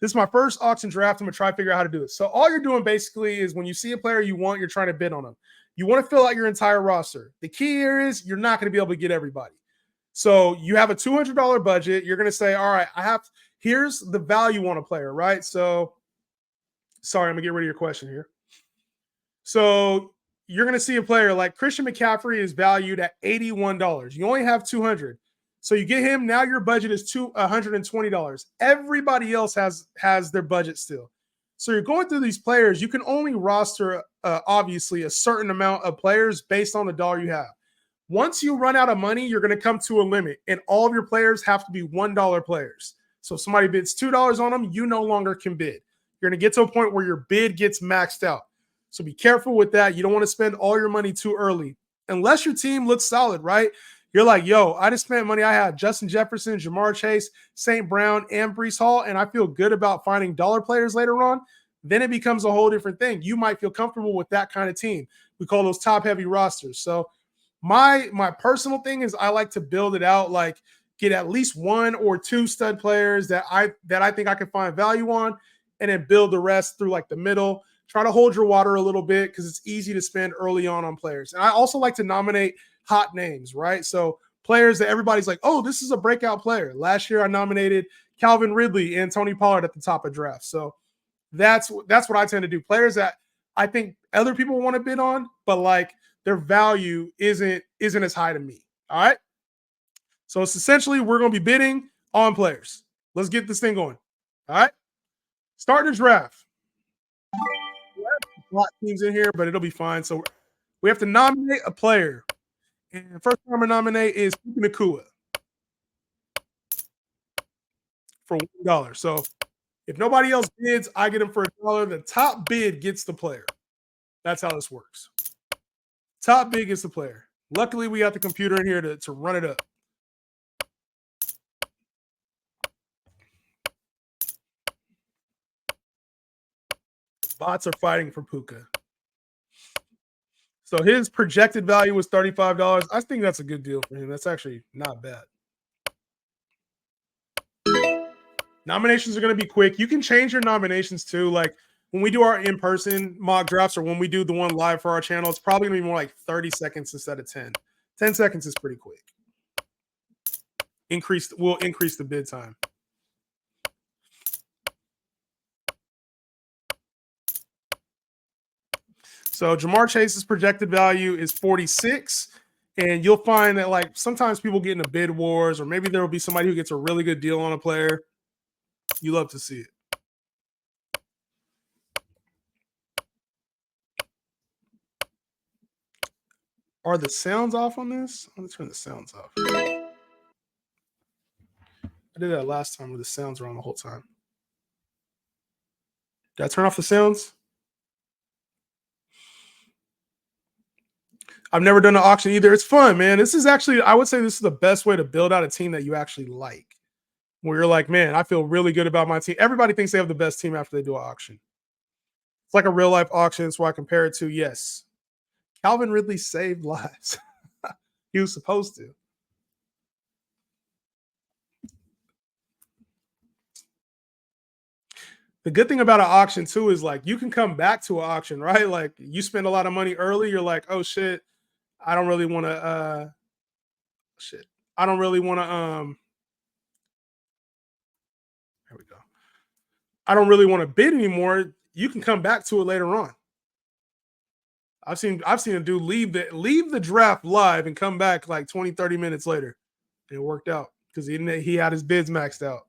This is my first auction draft. I'm gonna try to figure out how to do it. So all you're doing basically is when you see a player you want, you're trying to bid on them. You want to fill out your entire roster. The key here is you're not going to be able to get everybody. So you have a $200 budget. You're going to say, all right, here's the value on a player, right? So sorry, I'm gonna get rid of your question here. So you're going to see a player like Christian McCaffrey is valued at $81. You only have 200. So you get him. Now your budget is $120. Everybody else has their budget still. So you're going through these players. You can only roster, obviously, a certain amount of players based on the dollar you have. Once you run out of money, you're going to come to a limit, and all of your players have to be $1 players. So if somebody bids $2 on them, you no longer can bid. You're going to get to a point where your bid gets maxed out. So be careful with that. You don't want to spend all your money too early, unless your team looks solid, right? You're like, yo, I just spent money. I had Justin Jefferson, Jamar Chase, St. Brown, and Breece Hall, and I feel good about finding dollar players later on. Then it becomes a whole different thing. You might feel comfortable with that kind of team. We call those top-heavy rosters. So my personal thing is I like to build it out, like get at least 1 or 2 stud players that I think I can find value on, and then build the rest through like the middle. Try to hold your water a little bit because it's easy to spend early on players. And I also like to nominate hot names, right? So players that everybody's like, oh, this is a breakout player. Last year I nominated Calvin Ridley and Tony Pollard at the top of draft. So that's what I tend to do. Players that I think other people want to bid on, but like their value isn't as high to me. All right. So it's essentially we're going to be bidding on players. Let's get this thing going. All right. Start the draft. A lot of teams in here, but it'll be fine. So we have to nominate a player. And the first time I nominate is Puka Nacua for $1. So if nobody else bids, I get him for $1. The top bid gets the player. That's how this works. Top bid gets the player. Luckily, we got the computer in here to run it up. Bots are fighting for Puka. So his projected value was $35. I think that's a good deal for him. That's actually not bad. Nominations are going to be quick. You can change your nominations too. Like when we do our in-person mock drafts or when we do the one live for our channel, it's probably going to be more like 30 seconds instead of 10. 10 seconds is pretty quick. We'll increase the bid time. So Jamar Chase's projected value is 46. And you'll find that like sometimes people get into bid wars, or maybe there will be somebody who gets a really good deal on a player. You love to see it. Are the sounds off on this? Let me turn the sounds off. I did that last time where the sounds were on the whole time. Did I turn off the sounds? I've never done an auction either. It's fun, man. This is actually, I would say this is the best way to build out a team that you actually like. Where you're like, man, I feel really good about my team. Everybody thinks they have the best team after they do an auction. It's like a real life auction. That's why I compare it to, yes, Calvin Ridley saved lives. He was supposed to. The good thing about an auction too is like you can come back to an auction, right? Like you spend a lot of money early, you're like, oh shit, I don't really want to I don't really want to there we go. I don't really want to bid anymore. You can come back to it later on. I've seen a dude leave the draft live and come back like 20, 30 minutes later. And it worked out because he had his bids maxed out.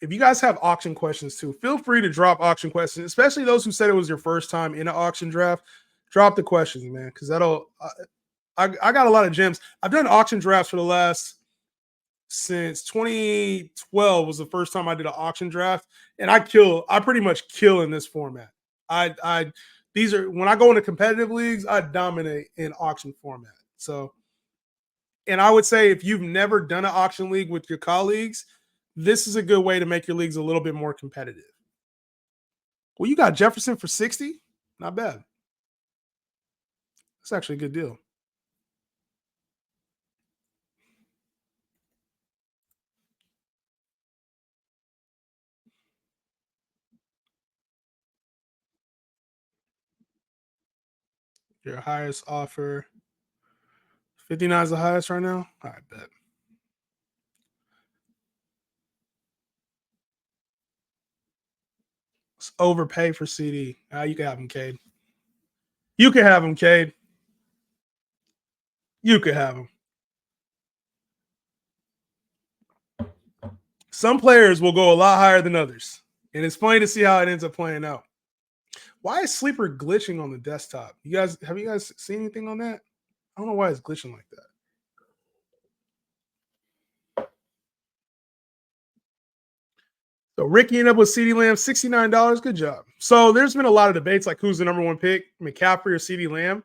If you guys have auction questions too, feel free to drop auction questions, especially those who said it was your first time in an auction draft. Drop the questions, man, because that'll. I got a lot of gems. I've done auction drafts for the last since 2012 was the first time I did an auction draft, and I pretty much kill in this format. These are when I go into competitive leagues, I dominate in auction format. So, and I would say if you've never done an auction league with your colleagues, this is a good way to make your leagues a little bit more competitive. Well, you got Jefferson for 60. Not bad. That's actually a good deal. Your highest offer. 59 is the highest right now. All right, bet. Let's overpay for CD. You can have him, Cade. You can have him, Cade. You can have him. Some players will go a lot higher than others. And it's funny to see how it ends up playing out. Why is Sleeper glitching on the desktop? Have you guys seen anything on that? I don't know why it's glitching like that. So Ricky ended up with CeeDee Lamb, $69. Good job. So there's been a lot of debates like who's the number one pick, McCaffrey or CeeDee Lamb.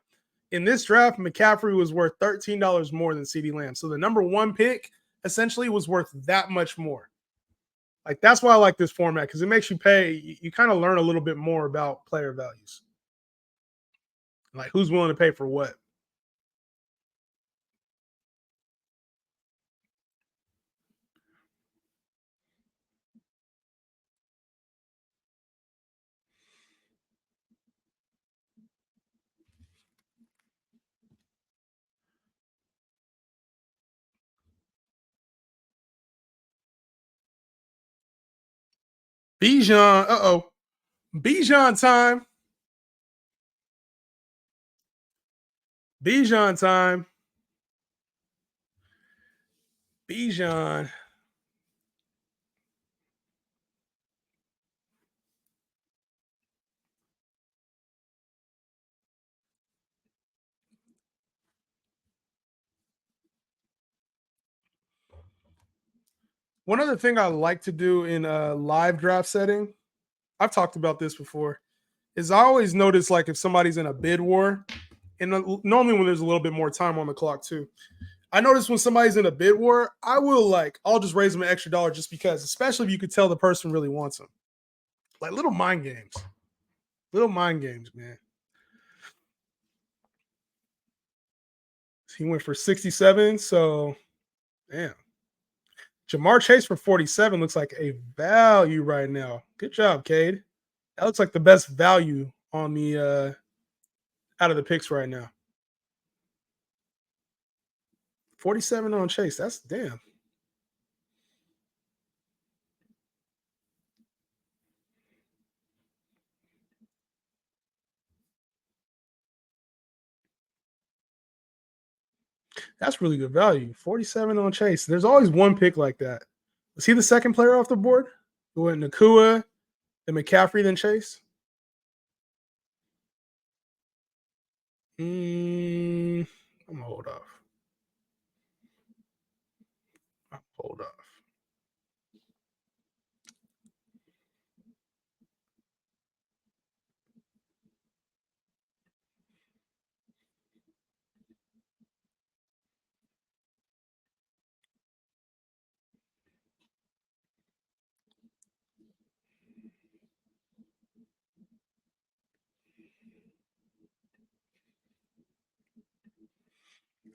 In this draft, McCaffrey was worth $13 more than CeeDee Lamb. So the number one pick essentially was worth that much more. Like that's why I like this format because it makes you pay. You kind of learn a little bit more about player values, like who's willing to pay for what. Bijan, Bijan time. Bijan time. Bijan. One other thing I like to do in a live draft setting, I've talked about this before, is I always notice like if somebody's in a bid war, and normally when there's a little bit more time on the clock too. I notice when somebody's in a bid war, I'll just raise them an extra dollar just because, especially if you could tell the person really wants them. Like little mind games. Little mind games, man. He went for 67, so damn. Jamar Chase for 47 looks like a value right now. Good job, Cade. That looks like the best value on the out of the picks right now. 47 on Chase. That's damn. That's really good value. 47 on Chase. There's always one pick like that. Was he the second player off the board? Who went Nakua, then McCaffrey, then Chase? I'm gonna hold off. Hold off.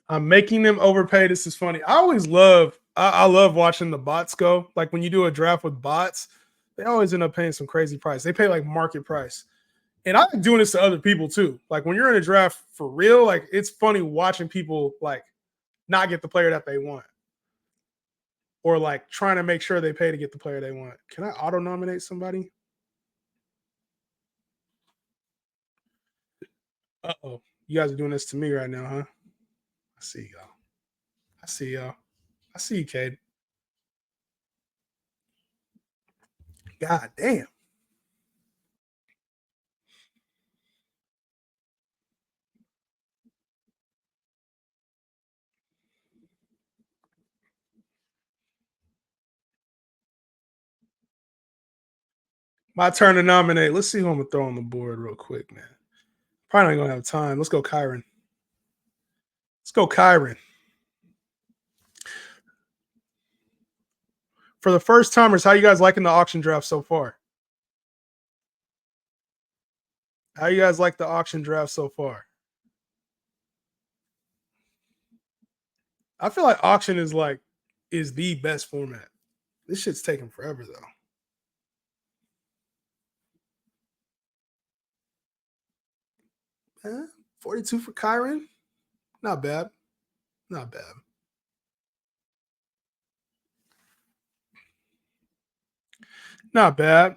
I'm making them overpay. This is funny. I love watching the bots go. Like when you do a draft with bots, they always end up paying some crazy price. They pay like market price. And I've been doing this to other people too. Like when you're in a draft for real, like it's funny watching people like not get the player that they want. Or like trying to make sure they pay to get the player they want. Can I auto nominate somebody? Uh-oh. You guys are doing this to me right now, huh? I see y'all. I see y'all. I see you, Cade. God damn. My turn to nominate. Let's see who I'm gonna throw on the board real quick, man. Probably not gonna have time. Let's go, Kyron. Let's go, Kyron. For the first timers, how you guys liking the auction draft so far? How you guys like the auction draft so far? I feel like auction is the best format. This shit's taking forever though. 42 for Kyron. Not bad. Not bad. Not bad.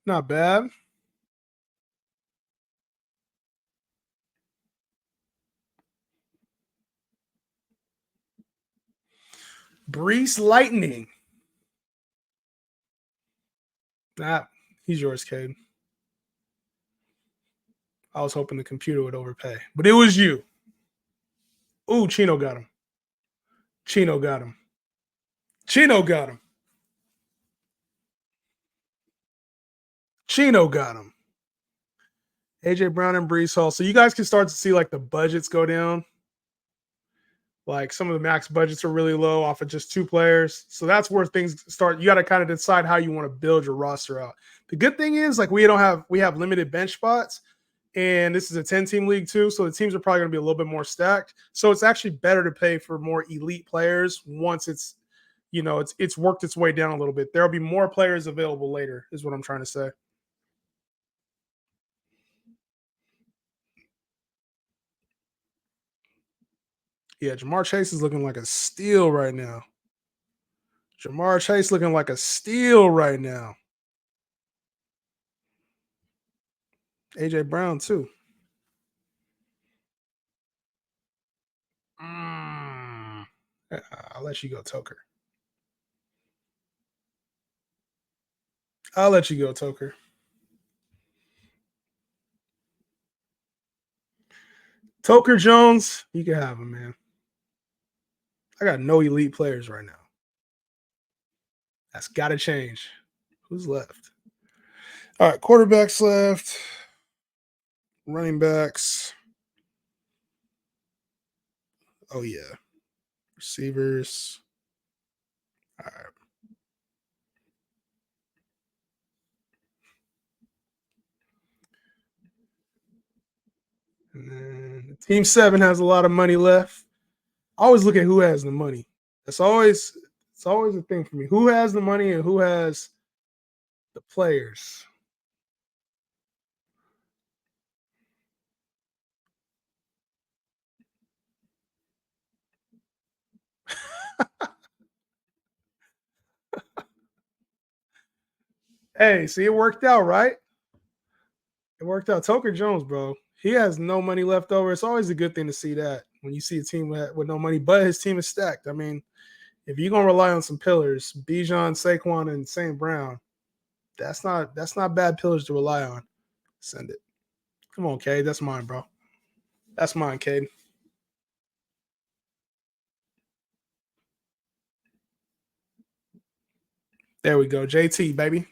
Not bad. Brees Lightning. Nah, he's yours, Cade. I was hoping the computer would overpay, but it was you. Ooh, Chino got him. Chino got him. Chino got him. Chino got him. AJ Brown and Brees Hall. So you guys can start to see like the budgets go down. Like some of the max budgets are really low off of just 2 players. So that's where things start. You got to kind of decide how you want to build your roster out. The good thing is like we have limited bench spots, and this is a 10-team league too. So the teams are probably going to be a little bit more stacked. So it's actually better to pay for more elite players once it's it's worked its way down a little bit. There'll be more players available later, is what I'm trying to say. Yeah, Jamar Chase is looking like a steal right now. Jamar Chase looking like a steal right now. AJ Brown too. I'll let you go, Toker. I'll let you go, Toker. Toker Jones, you can have him, man. I got no elite players right now. That's got to change. Who's left? All right, quarterbacks left. Running backs. Oh, yeah. Receivers. All right. And then Team 7 has a lot of money left. I always look at who has the money. It's always a thing for me. Who has the money and who has the players? Hey, see, it worked out, right? It worked out. Toker Jones, bro. He has no money left over. It's always a good thing to see that when you see a team with no money, but his team is stacked. I mean, if you're gonna rely on some pillars, Bijan, Saquon, and St. Brown, that's not bad pillars to rely on. Send it. Come on, Cade. That's mine, bro. That's mine, Cade. There we go. JT, baby.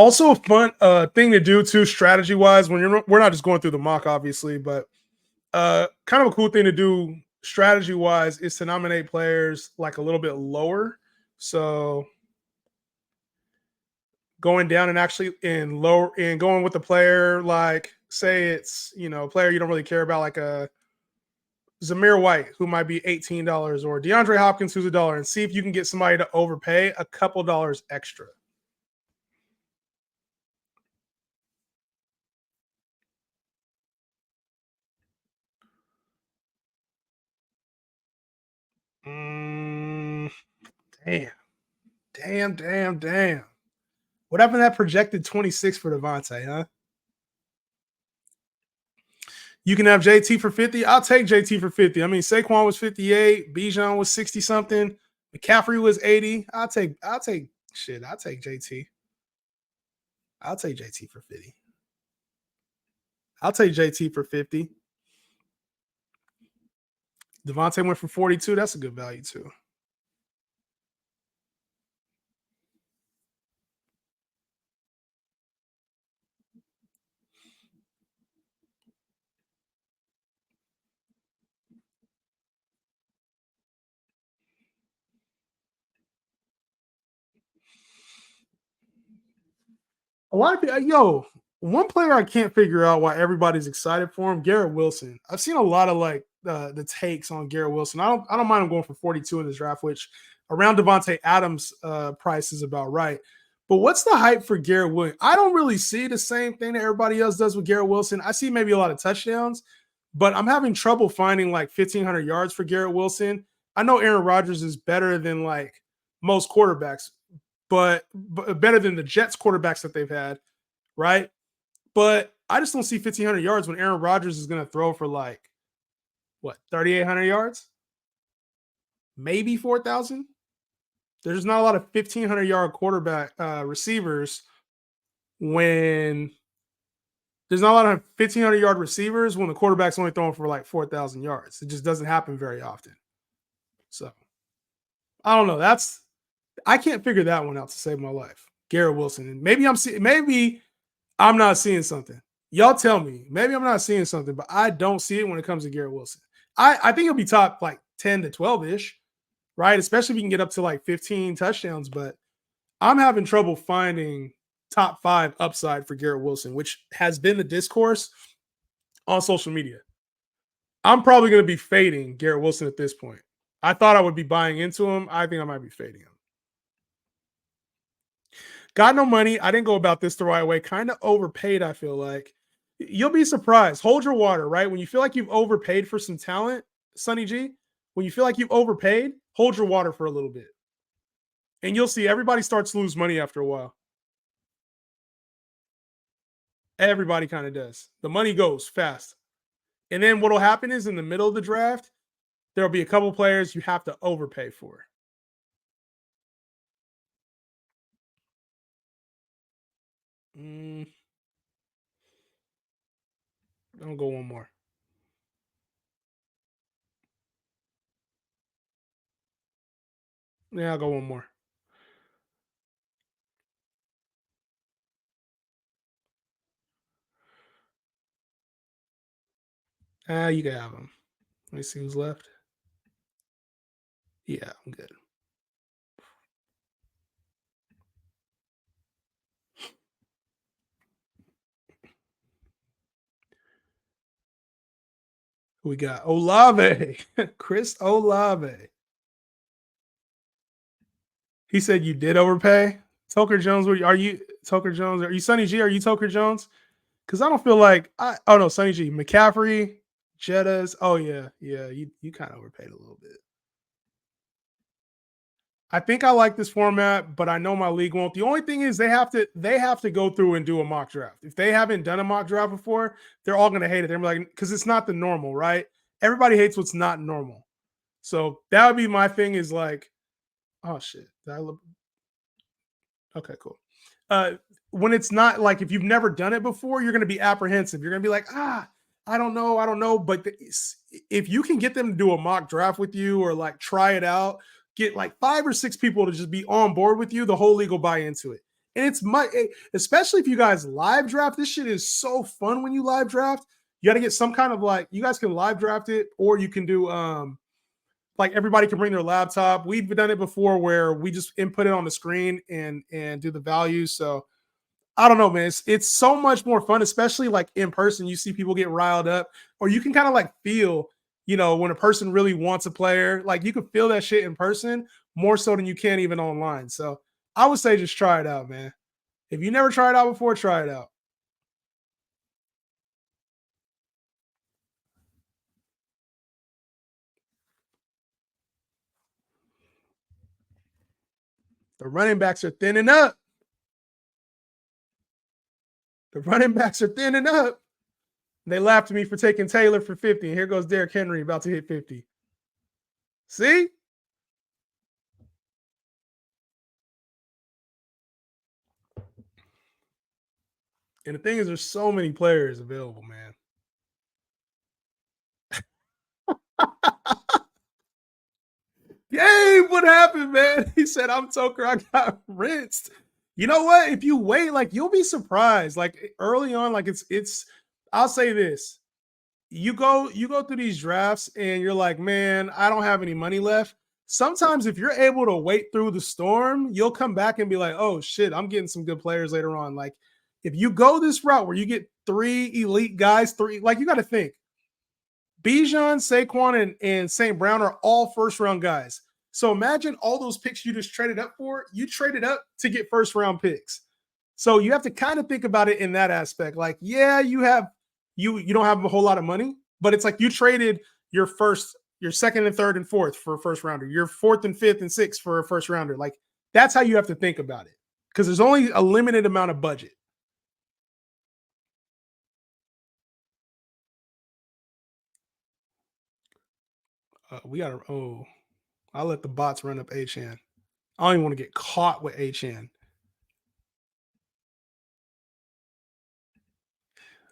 Also, a fun thing to do too, strategy wise. We're not just going through the mock, obviously, but kind of a cool thing to do strategy wise is to nominate players like a little bit lower. So going down and actually in lower and going with the player like say it's a player you don't really care about like a Zamir White who might be $18 or DeAndre Hopkins who's $1 and see if you can get somebody to overpay a couple dollars extra. Mm, damn. What happened to that projected 26 for Devontae, huh? You can have JT for 50. I'll take JT for 50. I mean, Saquon was 58, Bijan was 60 something, McCaffrey was 80. I'll take shit. I'll take JT. I'll take JT for 50. I'll take JT for 50. Devontae went for 42. That's a good value too. A lot of people, one player I can't figure out why everybody's excited for him, Garrett Wilson. I've seen a lot of like the takes on Garrett Wilson. I don't mind him going for 42 in this draft, which around Devontae Adams' price is about right. But what's the hype for Garrett Wilson? I don't really see the same thing that everybody else does with Garrett Wilson. I see maybe a lot of touchdowns, but I'm having trouble finding like 1,500 yards for Garrett Wilson. I know Aaron Rodgers is better than like most quarterbacks, but better than the Jets quarterbacks that they've had, right? But I just don't see 1,500 yards when Aaron Rodgers is going to throw for like what 3,800 yards, maybe 4,000. There's not a lot of 1,500-yard quarterback receivers when there's not a lot of 1,500-yard receivers when the quarterback's only throwing for like 4,000 yards. It just doesn't happen very often. So I don't know. I can't figure that one out to save my life. Garrett Wilson, and maybe I'm not seeing something. Y'all tell me. Maybe I'm not seeing something, but I don't see it when it comes to Garrett Wilson. I think he'll be top like 10 to 12 ish, right? Especially if you can get up to like 15 touchdowns. But I'm having trouble finding top 5 upside for Garrett Wilson, which has been the discourse on social media. I'm probably going to be fading Garrett Wilson at this point. I thought I would be buying into him. I think I might be fading him. Got no money. I didn't go about this the right way. Kind of overpaid, I feel like. You'll be surprised. Hold your water, right? When you feel like you've overpaid for some talent, Sonny G, when you feel like you've overpaid, hold your water for a little bit. And you'll see everybody starts to lose money after a while. Everybody kind of does. The money goes fast. And then what'll happen is in the middle of the draft, there'll be a couple players you have to overpay for. I'll go one more. Yeah, I'll go one more. You can have them. Let me see who's left. Yeah, I'm good. We got Olave, Chris Olave. He said you did overpay. Toker Jones, are you Toker Jones? Are you Sonny G? Are you Toker Jones? Because I don't feel like oh no, Sonny G, McCaffrey, Jettas. Oh yeah, you kind of overpaid a little bit. I think I like this format, but I know my league won't. The only thing is they have to go through and do a mock draft. If they haven't done a mock draft before, they're all gonna hate it. They're like, because it's not the normal, right? Everybody hates what's not normal. So that would be my thing. Is like, oh shit, okay, cool. When it's not like if you've never done it before, you're gonna be apprehensive. You're gonna be like, I don't know. But if you can get them to do a mock draft with you or like try it out, get like 5 or 6 people to just be on board with you, the whole league will buy into it. And especially if you guys live draft. This shit is so fun when you live draft. You got to get some kind of like you guys can live draft it, or you can do like everybody can bring their laptop. We've done it before where we just input it on the screen and do the values. So I don't know, man. It's so much more fun, especially like in person. You see people get riled up, or you can kind of like feel, when a person really wants a player. Like you can feel that shit in person more so than you can even online. So I would say just try it out, man. If you never tried it out before, try it out. The running backs are thinning up. The running backs are thinning up. They laughed at me for taking Taylor for 50. And here goes Derrick Henry about to hit 50. See? And the thing is, there's so many players available, man. Gabe, what happened, man? He said, I'm Toker. I got rinsed. You know what? If you wait, like you'll be surprised. Like early on, like it's I'll say this. You go through these drafts and you're like, man, I don't have any money left. Sometimes if you're able to wait through the storm, you'll come back and be like, oh shit, I'm getting some good players later on. Like if you go this route where you get 3 elite guys, like you got to think Bijan, Saquon, and St. Brown are all first round guys. So imagine all those picks you just traded up for. You traded up to get first round picks. So you have to kind of think about it in that aspect. Like, yeah, you don't have a whole lot of money, but it's like you traded your second and third and fourth for a first rounder, your fourth and fifth and sixth for a first rounder. Like that's how you have to think about it because there's only a limited amount of budget. We got to, I'll let the bots run up H-N. I don't even want to get caught with H-N.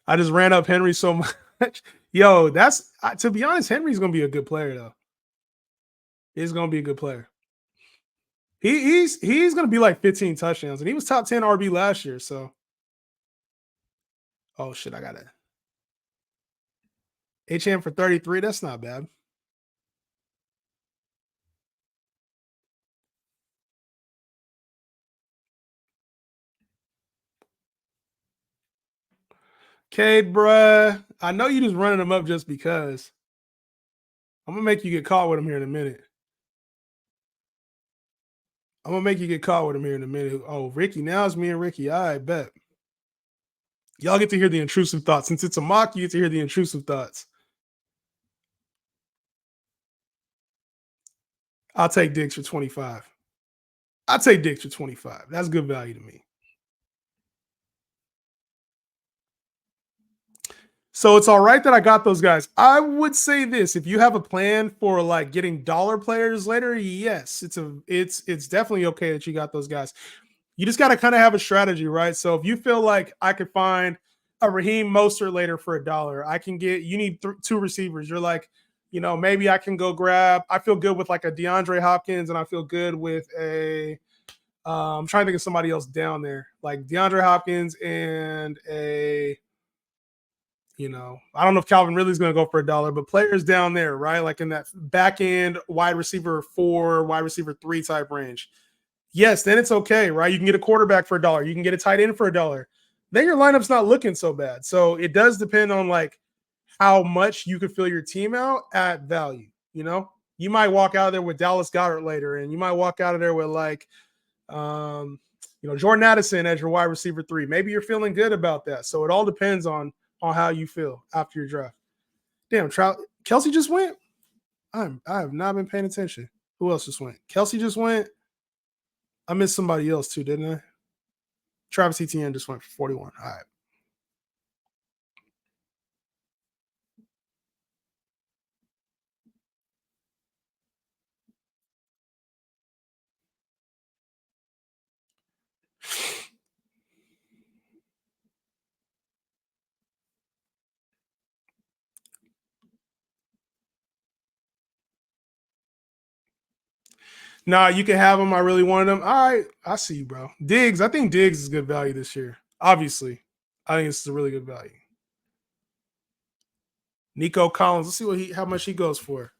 I just ran up Henry so much. Yo, that's to be honest, Henry's gonna be a good player though. He's gonna be a good player. He's gonna be like 15 touchdowns, and he was top 10 RB last year. So, oh shit, I got it. HM for 33. That's not bad. Cade, bruh. I know you just running him up just because. I'm gonna make you get caught with him here in a minute. I'm gonna make you get caught with him here in a minute. Oh, Ricky, now it's me and Ricky. I bet. Y'all get to hear the intrusive thoughts. Since it's a mock, you get to hear the intrusive thoughts. I'll take Diggs for 25. I'll take Diggs for 25. That's good value to me. So it's all right that I got those guys. I would say this: if you have a plan for like getting dollar players later, yes, it's definitely okay that you got those guys. You just got to kind of have a strategy, right? So if you feel like I could find a Raheem Mostert later for $1, I can get you need 2 receivers. You're like, maybe I can go grab. I feel good with like a DeAndre Hopkins, and I feel good with a. I'm trying to think of somebody else down there, like DeAndre Hopkins and a I don't know if Calvin Ridley's going to go for $1, but players down there, right? Like in that back end wide receiver 4, wide receiver 3 type range. Yes, then it's okay, right? You can get a quarterback for $1. You can get a tight end for $1. Then your lineup's not looking so bad. So it does depend on like how much you could fill your team out at value. You might walk out of there with Dallas Goedert later, and you might walk out of there with like, Jordan Addison as your wide receiver 3. Maybe you're feeling good about that. So it all depends on how you feel after your draft. Damn, Kelsey just went. I have not been paying attention. Who else just went? Kelsey just went. I missed somebody else too, didn't I? Travis Etienne just went for 41. All right. Nah, you can have him. I really wanted him. All right, I see you, bro. Diggs. I think Diggs is good value this year. Obviously, I think it's a really good value. Nico Collins. Let's see how much he goes for.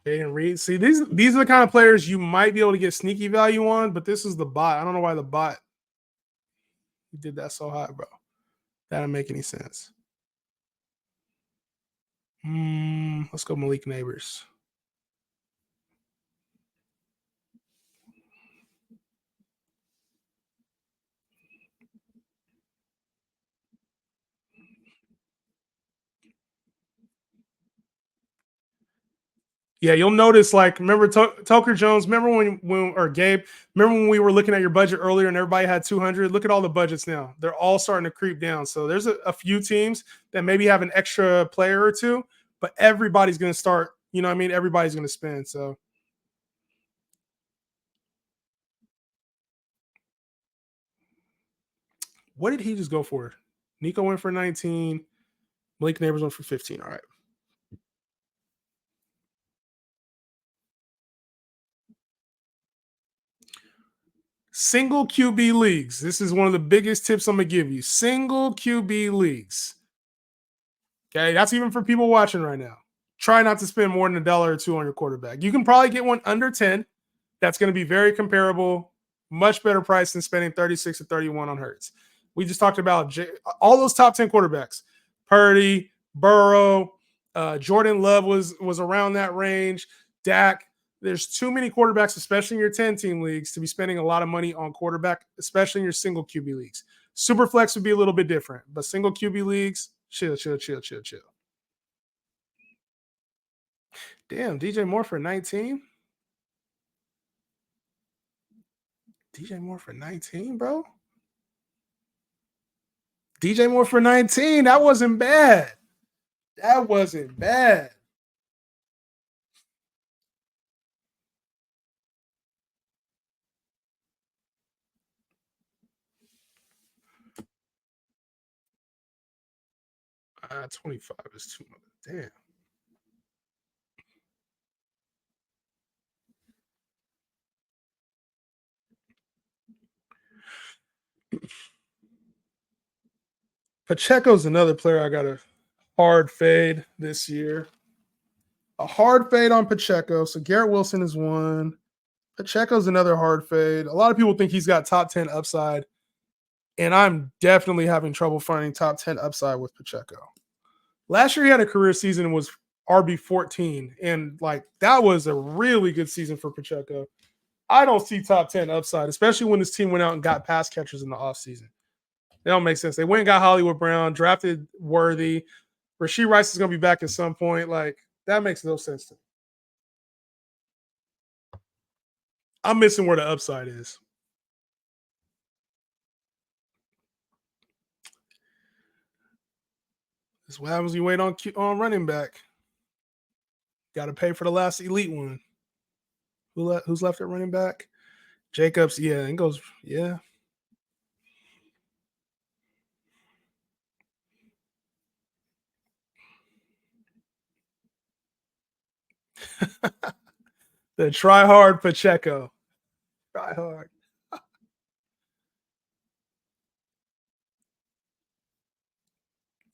Jaden Reed. See, these are the kind of players you might be able to get sneaky value on, but this is the bot. I don't know why the bot did that so high, bro. That don't make any sense. Let's go Malik Neighbors. Yeah, you'll notice. Like, remember Toker Jones? Remember when or Gabe? Remember when we were looking at your budget earlier and everybody had 200? Look at all the budgets now; they're all starting to creep down. So there's a few teams that maybe have an extra player or two, but everybody's going to start. You know what I mean? Everybody's going to spend. So what did he just go for? Nico went for 19. Malik Neighbors went for 15. All right. Single QB leagues. This is one of the biggest tips I'm gonna give you. Single QB leagues. Okay, that's even for people watching right now. Try not to spend more than $1 or $2 on your quarterback. You can probably get one under 10. That's going to be very comparable, much better price than spending 36 or 31 on Hurts. We just talked about all those top 10 quarterbacks. Purdy, Burrow, Jordan Love was around that range. Dak. There's too many quarterbacks, especially in your 10-team leagues, to be spending a lot of money on quarterback, especially in your single QB leagues. Superflex would be a little bit different, but single QB leagues, chill, chill, chill, chill, chill. Damn, DJ Moore for 19? DJ Moore for 19, bro? DJ Moore for 19. That wasn't bad. That wasn't bad. Uh, 25 is too much. Damn. Pacheco's another player I got a hard fade this year. A hard fade on Pacheco. So Garrett Wilson is one. Pacheco's another hard fade. A lot of people think he's got top 10 upside, and I'm definitely having trouble finding top 10 upside with Pacheco. Last year he had a career season and was RB14, and like that was a really good season for Pacheco. I don't see top 10 upside, especially when this team went out and got pass catchers in the offseason. That don't make sense. They went and got Hollywood Brown, drafted Worthy. Rashee Rice is going to be back at some point. Like, that makes no sense to me. I'm missing where the upside is. This is what happens when you wait on running back. Got to pay for the last elite one. Who's left at running back? Jacobs, yeah, and goes, yeah. The try hard Pacheco. Try hard.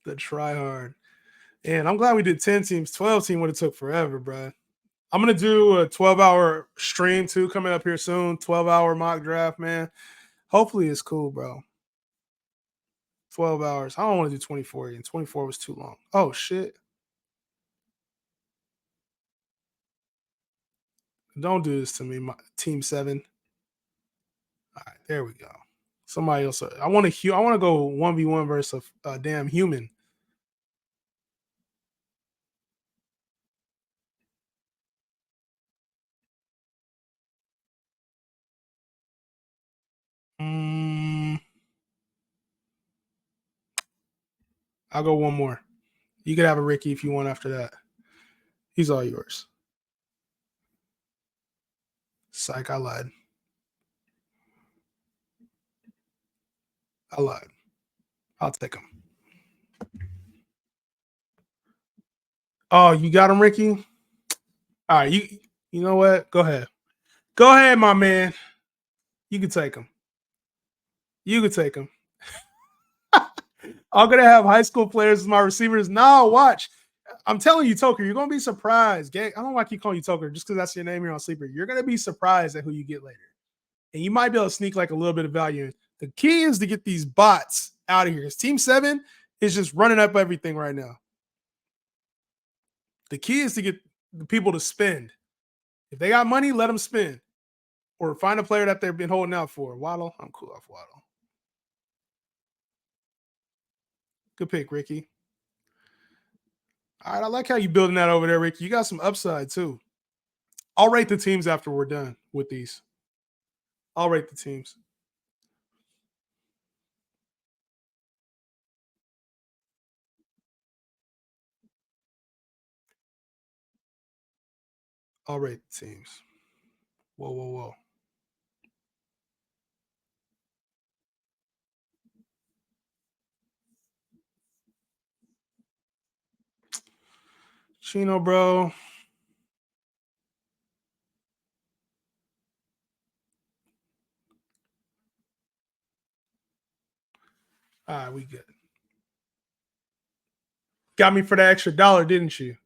The try hard. And I'm glad we did 10 teams. 12 team would have took forever, bro. I'm gonna do a 12-hour stream too coming up here soon. 12-hour mock draft, man. Hopefully it's cool, bro. 12 hours. I don't want to do 24 again. 24 was too long. Oh shit. Don't do this to me, my team 7. All right, there we go. Somebody else. I want to go 1v1 versus a damn human. Mm, I'll go one more. You could have a Ricky if you want after that. He's all yours. Psych, I lied. I lied. I'll take him. Oh, you got him, Ricky? All right, you know what? Go ahead. Go ahead, my man. You can take him. You can take him. I'm gonna have high school players as my receivers. No, watch. I'm telling you, Toker, you're gonna be surprised. I don't like you calling you Toker just because that's your name here on Sleeper. You're gonna be surprised at who you get later, and you might be able to sneak like a little bit of value in. The key is to get these bots out of here. Team 7 is just running up everything right now. The key is to get the people to spend. If they got money, let them spend, or find a player that they've been holding out for. Waddle, I'm cool off Waddle. Good pick, Ricky. All right, I like how you building that over there, Ricky. You got some upside too. I'll rate the teams after we're done with these. I'll rate the teams. I'll rate the teams. Whoa, whoa, whoa. Chino, bro. All right, we good. Got me for the extra dollar, didn't you?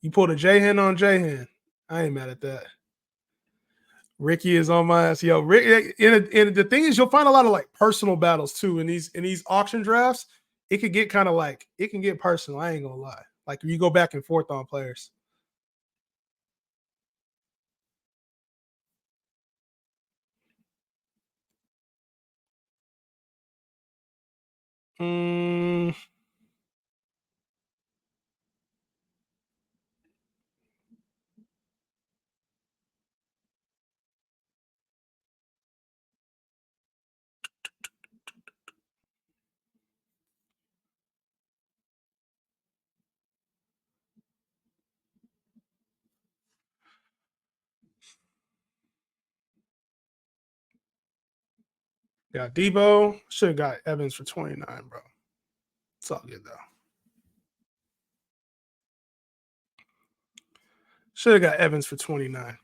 You pulled a J-Hen on J-Hen. I ain't mad at that. Ricky is on my ass. Yo, Rick, and the thing is, you'll find a lot of like personal battles too in these auction drafts. It could get kind of like it can get personal. I ain't gonna lie. Like you go back and forth on players. Mm, yeah, Debo should have got Evans for 29, bro. It's all good though. Should have got Evans for 29.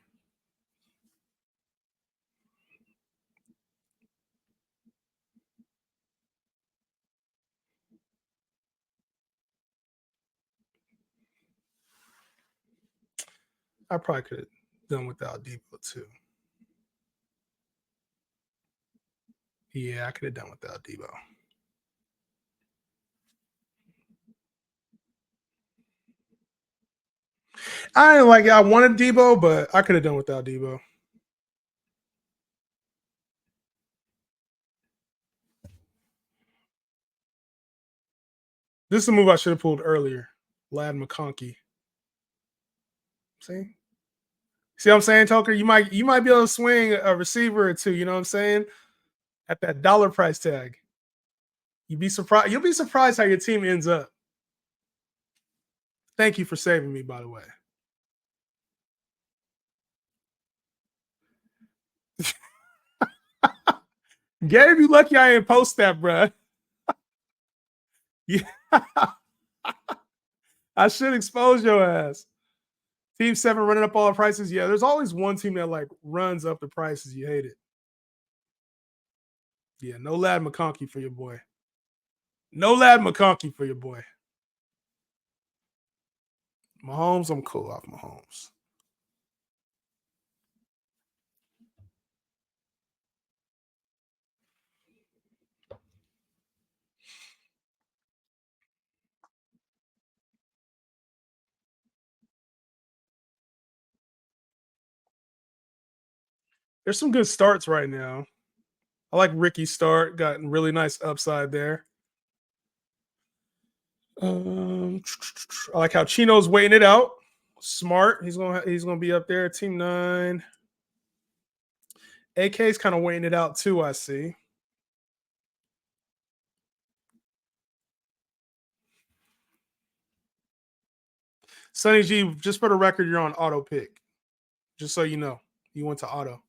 I probably could have done without Debo too. Yeah, I could have done without Debo. I ain't like I wanted Debo, but I could have done without Debo. This is a move I should have pulled earlier. Lad McConkey. See? See what I'm saying, Toker? You might be able to swing a receiver or two, you know what I'm saying? At that dollar price tag. You'll be surprised how your team ends up. Thank you for saving me, by the way. Gabe, you lucky I ain't post that, bruh. Yeah. I should expose your ass. Team 7 running up all the prices. Yeah, there's always one team that like runs up the prices. You hate it. Yeah, no Lad McConkey for your boy. No Lad McConkey for your boy. Mahomes, I'm cool off Mahomes. There's some good starts right now. I like Ricky's start. Gotten really nice upside there. I like how Chino's waiting it out. Smart. He's gonna be up there. Team 9. AK's kind of waiting it out too. I see. Sonny G, just for the record, you're on auto pick. Just so you know, you went to auto.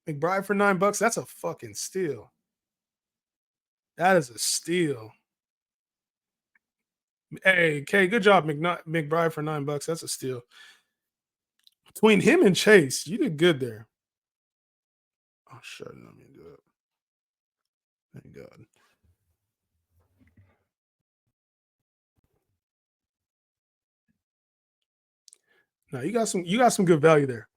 McBride for $9. That's a fucking steal. That is a steal. Hey, K, good job, McBride for $9. That's a steal. Between him and Chase, you did good there. Oh, shut it. Let me do it. Thank God. No, you got some good value there.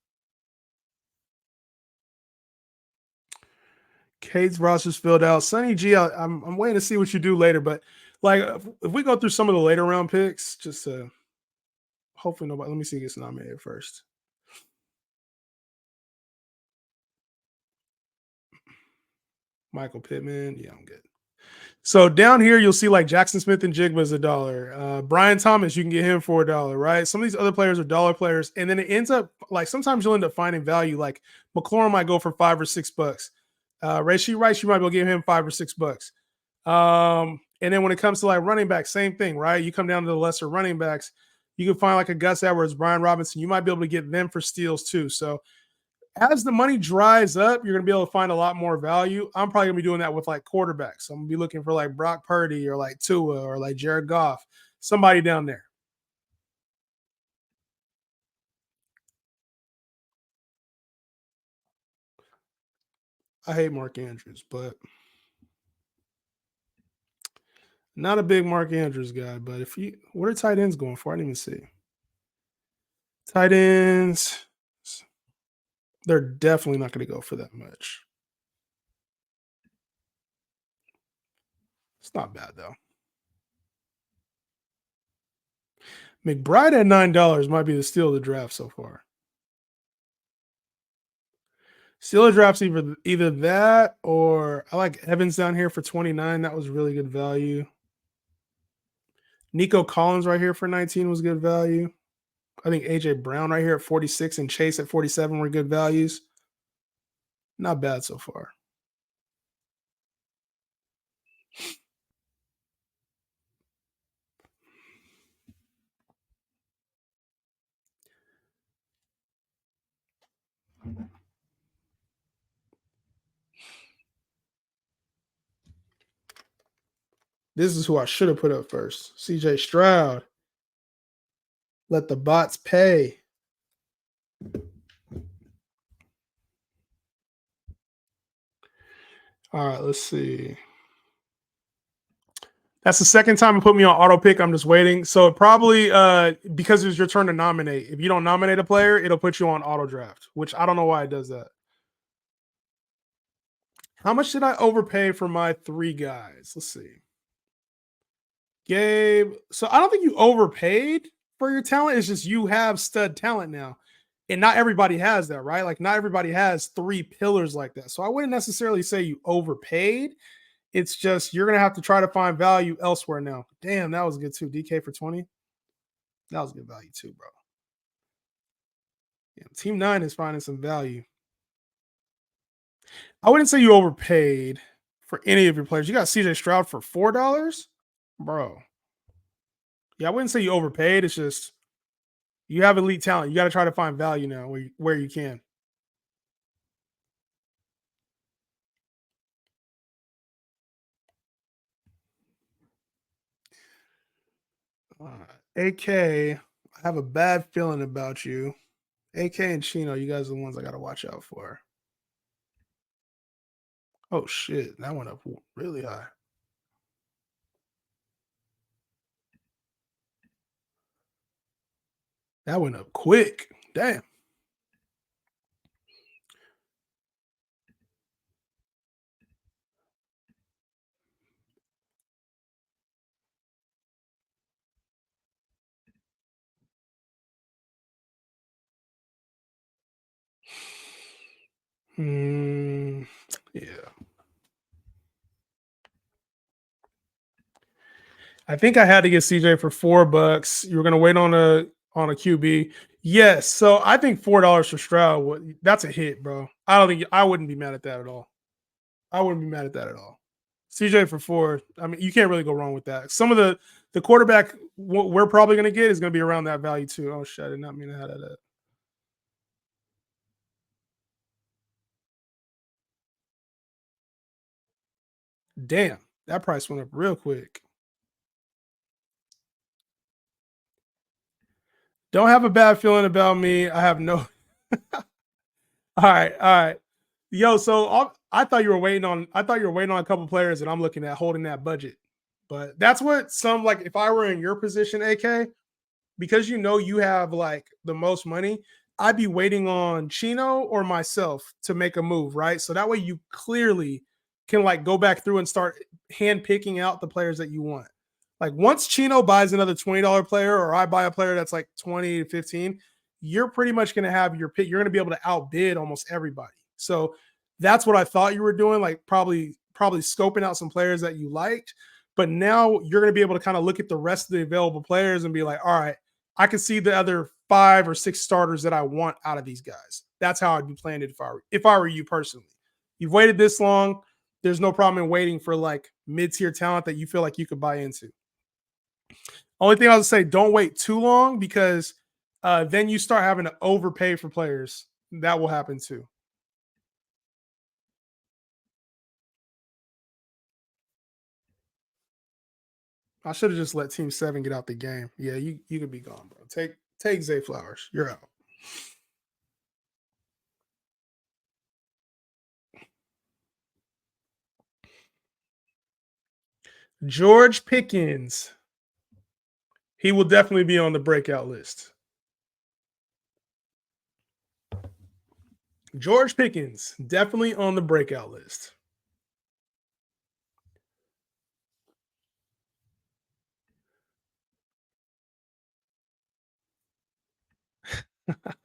Cade's roster's filled out. Sonny G, I'm waiting to see what you do later, but like if we go through some of the later round picks, just hopefully nobody. Let me see who gets nominated first. Michael Pittman, yeah, I'm good. So down here, you'll see like Jackson Smith and Jigba is $1. Brian Thomas, you can get him for $1, right? Some of these other players are dollar players, and then it ends up like sometimes you'll end up finding value. Like McLaurin might go for $5 or $6. Rashee Rice, you might be able to give him $5 or $6. And then when it comes to like running back, same thing, right? You come down to the lesser running backs, you can find like a Gus Edwards, Brian Robinson. You might be able to get them for steals too. So as the money dries up, you're going to be able to find a lot more value. I'm probably going to be doing that with like quarterbacks. I'm going to be looking for like Brock Purdy or like Tua or like Jared Goff, somebody down there. I hate Mark Andrews, but not a big Mark Andrews guy. But if you, what are tight ends going for? I didn't even see. Tight ends, they're definitely not going to go for that much. It's not bad though. McBride at $9 might be the steal of the draft so far. Steal of the draft's either that or I like Evans down here for 29. That was really good value. Nico Collins right here for 19 was good value. I think AJ Brown right here at 46 and Chase at 47 were good values. Not bad so far. This is who I should have put up first. CJ Stroud. Let the bots pay. All right, let's see. That's the second time it put me on auto pick. I'm just waiting. So it probably because it was your turn to nominate. If you don't nominate a player, it'll put you on auto draft, which I don't know why it does that. How much did I overpay for my 3 guys? Let's see. Gabe. So I don't think you overpaid for your talent. It's just you have stud talent now. And not everybody has that, right? Like not everybody has 3 pillars like that. So I wouldn't necessarily say you overpaid. It's just you're gonna have to try to find value elsewhere now. Damn, that was good too. DK for 20. That was good value too, bro. Yeah, Team 9 is finding some value. I wouldn't say you overpaid for any of your players. You got CJ Stroud for $4, bro. Yeah, I wouldn't say you overpaid. It's just you have elite talent. You got to try to find value now where you can. AK, I have a bad feeling about you. AK and Chino, you guys are the ones I got to watch out for. Oh shit, that went up really high. That went up quick. Damn. Yeah. I think I had to get CJ for $4. You were gonna wait on a QB. Yes. So I think $4 for Stroud, that's a hit, bro. I don't think I wouldn't be mad at that at all. I wouldn't be mad at that at all. CJ for 4. I mean, you can't really go wrong with that. Some of the quarterback we're probably gonna get is gonna be around that value too. Oh shit, I did not mean to have that. Damn, that price went up real quick. Don't have a bad feeling about me. I have no. All right. Yo, so I thought you were waiting on. I thought you were waiting on a couple players, and I'm looking at holding that budget. But that's what some like. If I were in your position, AK, because you know you have like the most money, I'd be waiting on Chino or myself to make a move, right? So that way you clearly can like go back through and start hand picking out the players that you want. Like once Chino buys another $20 player or I buy a player that's like 20 to 15, you're pretty much going to have your pick. You're going to be able to outbid almost everybody. So that's what I thought you were doing, like probably probably scoping out some players that you liked, but now you're going to be able to kind of look at the rest of the available players and be like, all right, I can see the other 5 or 6 starters that I want out of these guys. That's how I'd be playing it if I were you personally. You've waited this long. There's no problem in waiting for like mid-tier talent that you feel like you could buy into. Only thing I would say, don't wait too long because then you start having to overpay for players. That will happen too. I should have just let Team 7 get out the game. Yeah, you could be gone, bro. Take Zay Flowers. You're out. George Pickens. He will definitely be on the breakout list. George Pickens, definitely on the breakout list.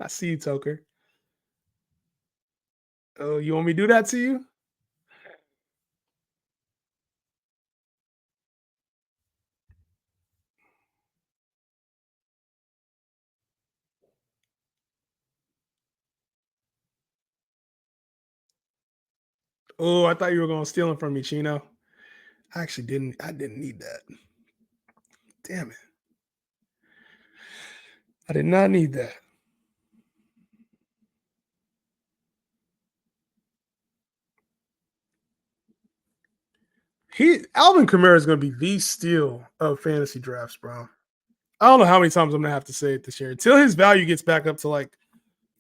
I see you, Toker. Oh, you want me to do that to you? Oh, I thought you were going to steal him from me, Chino. I actually didn't. I didn't need that. Damn it. I did not need that. Alvin Kamara is going to be the steal of fantasy drafts, bro. I don't know how many times I'm gonna have to say it this year. Until his value gets back up to like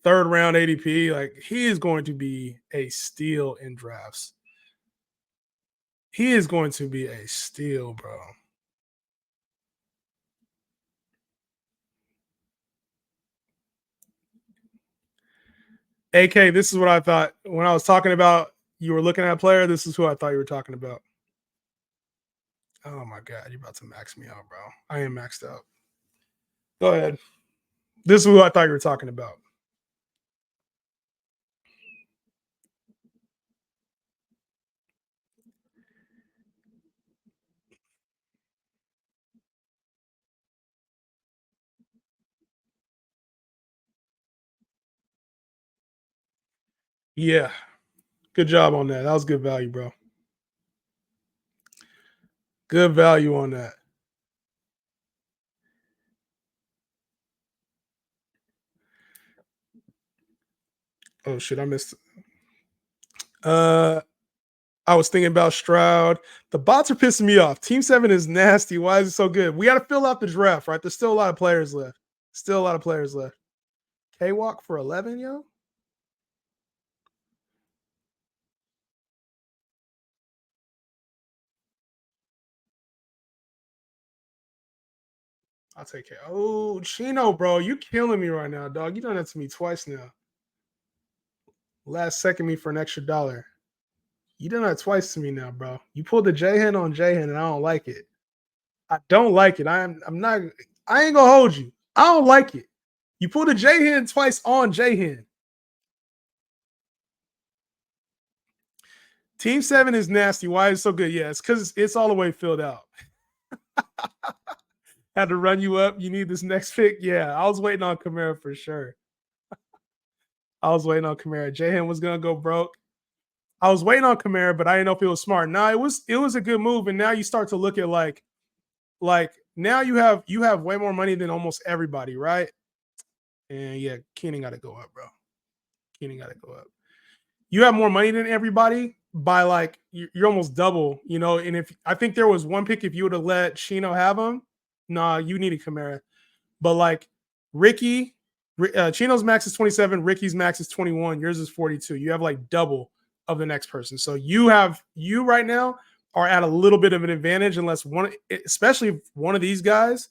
3rd round ADP, like he is going to be a steal in drafts. He is going to be a steal, bro. AK, this is what I thought when I was talking about you were looking at a player. This is who I thought you were talking about. Oh my god, you're about to max me out, bro. I am maxed out. Go ahead. This is who I thought you were talking about. Yeah. Good job on that. That was good value, bro. Good value on that. Oh shit, I missed. I was thinking about Stroud. The bots are pissing me off. Team 7 is nasty. Why is it so good? We got to fill out the draft, right? There's still a lot of players left. Still a lot of players left. K-Walk for 11, yo? I'll take care. Oh, Chino, bro. You killing me right now, dog. You done that to me twice now. Last second me for an extra $1. You done that twice to me now, bro. You pulled the J-Hen on J-Hen, and I don't like it. I don't like it. I'm not. I ain't gonna hold you. I don't like it. You pulled a J-Hen twice on J-Hen. Team 7 is nasty. Why is it so good? Yeah, it's because it's all the way filled out. Had to run you up. You need this next pick. Yeah, I was waiting on Kamara for sure. I was waiting on Kamara. Jahan was gonna go broke. I was waiting on Kamara, but I didn't know if it was smart. No, it was a good move. And now you start to look at like now you have way more money than almost everybody, right? And yeah, Keenan got to go up, bro. Keenan got to go up. You have more money than everybody by like you're almost double, you know. And if I think there was one pick, if you would have let Chino have him, nah, you needed Kamara. But like Ricky, Chino's max is 27, Ricky's max is 21, yours is 42. You have like double of the next person. So you right now are at a little bit of an advantage unless one, especially if one of these guys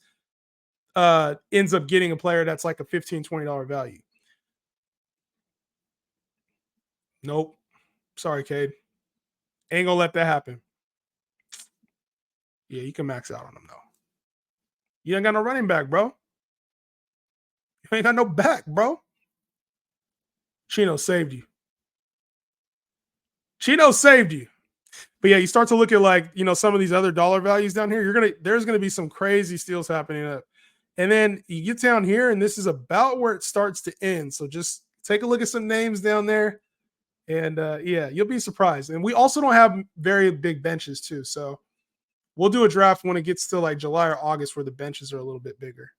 ends up getting a player that's like a $15, $20 value. Nope. Sorry, Cade. Ain't gonna let that happen. Yeah, you can max out on him though. You ain't got no running back, bro. You ain't got no back, bro. Chino saved you. Chino saved you. But yeah, you start to look at like, some of these other dollar values down here, there's gonna be some crazy steals happening up. And then you get down here, and this is about where it starts to end. So just take a look at some names down there. And yeah, you'll be surprised. And we also don't have very big benches too. So we'll do a draft when it gets to like July or August where the benches are a little bit bigger.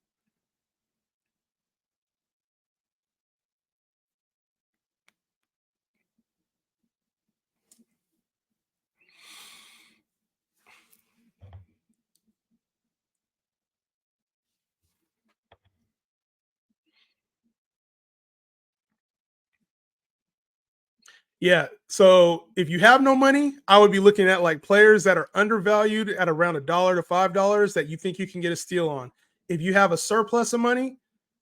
Yeah. So if you have no money, I would be looking at like players that are undervalued at around $1 to $5 that you think you can get a steal on. If you have a surplus of money,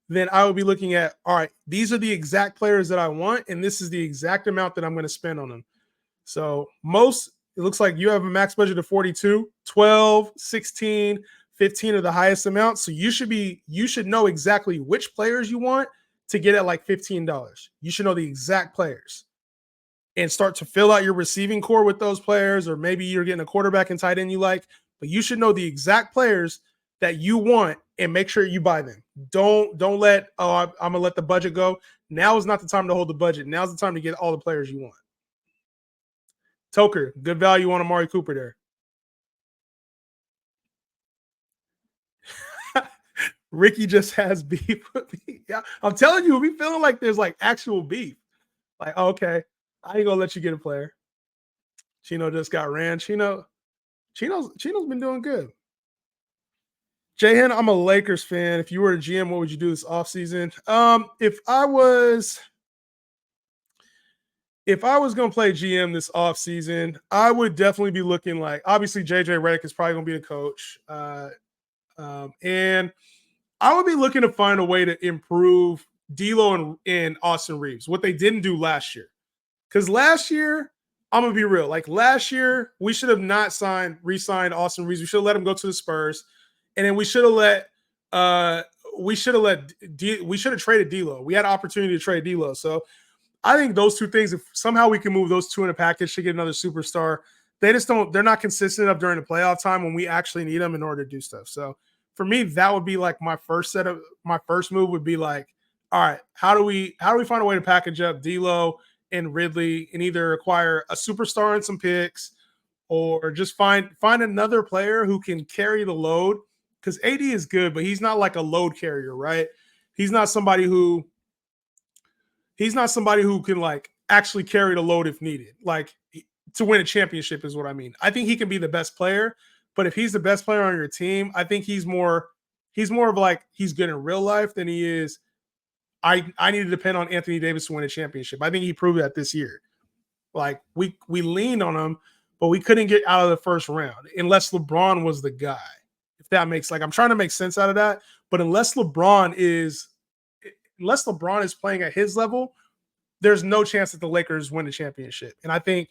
then I would be looking at, all right, these are the exact players that I want, and this is the exact amount that I'm going to spend on them. So it looks like you have a max budget of 42, 12, 16, 15 are the highest amounts. So you should know exactly which players you want to get at like $15. You should know the exact players and start to fill out your receiving core with those players, or maybe you're getting a quarterback and tight end you like, but you should know the exact players that you want and make sure you buy them. Don't let I'm gonna let the budget go. Now is not the time to hold the budget. Now's the time to get all the players you want. Toker, good value on Amari Cooper there. Ricky just has beef with me. Yeah, I'm telling you, we feeling like there's like actual beef. Like, okay, I ain't gonna let you get a player. Chino just got ran. Chino's been doing good. Jahan, I'm a Lakers fan. If you were a GM, what would you do this offseason? If I was going to play GM this offseason, I would definitely be looking like, obviously JJ Redick is probably going to be the coach. And I would be looking to find a way to improve D'Lo and Austin Reeves, what they didn't do last year. Because last year, I'm gonna be real. Like last year, we should have not re-signed Austin Reeves. We should have let him go to the Spurs, and then we should have uh we should have traded D'Lo. We had an opportunity to trade D'Lo. So I think those two things, if somehow we can move those two in a package to get another superstar, they're not consistent enough during the playoff time when we actually need them in order to do stuff. So for me, that would be like my first move would be like, all right, how do we find a way to package up D'Lo and Ridley and either acquire a superstar and some picks or just find another player who can carry the load, because AD is good, but he's not like a load carrier, right? He's not somebody who can like actually carry the load if needed. Like to win a championship is what I mean. I think he can be the best player, but if he's the best player on your team, I think he's more of like he's good in real life than he is. I need to depend on Anthony Davis to win a championship. I think he proved that this year. Like we leaned on him, but we couldn't get out of the first round unless LeBron was the guy. If that makes, like, I'm trying to make sense out of that, but unless LeBron is playing at his level, there's no chance that the Lakers win the championship. And I think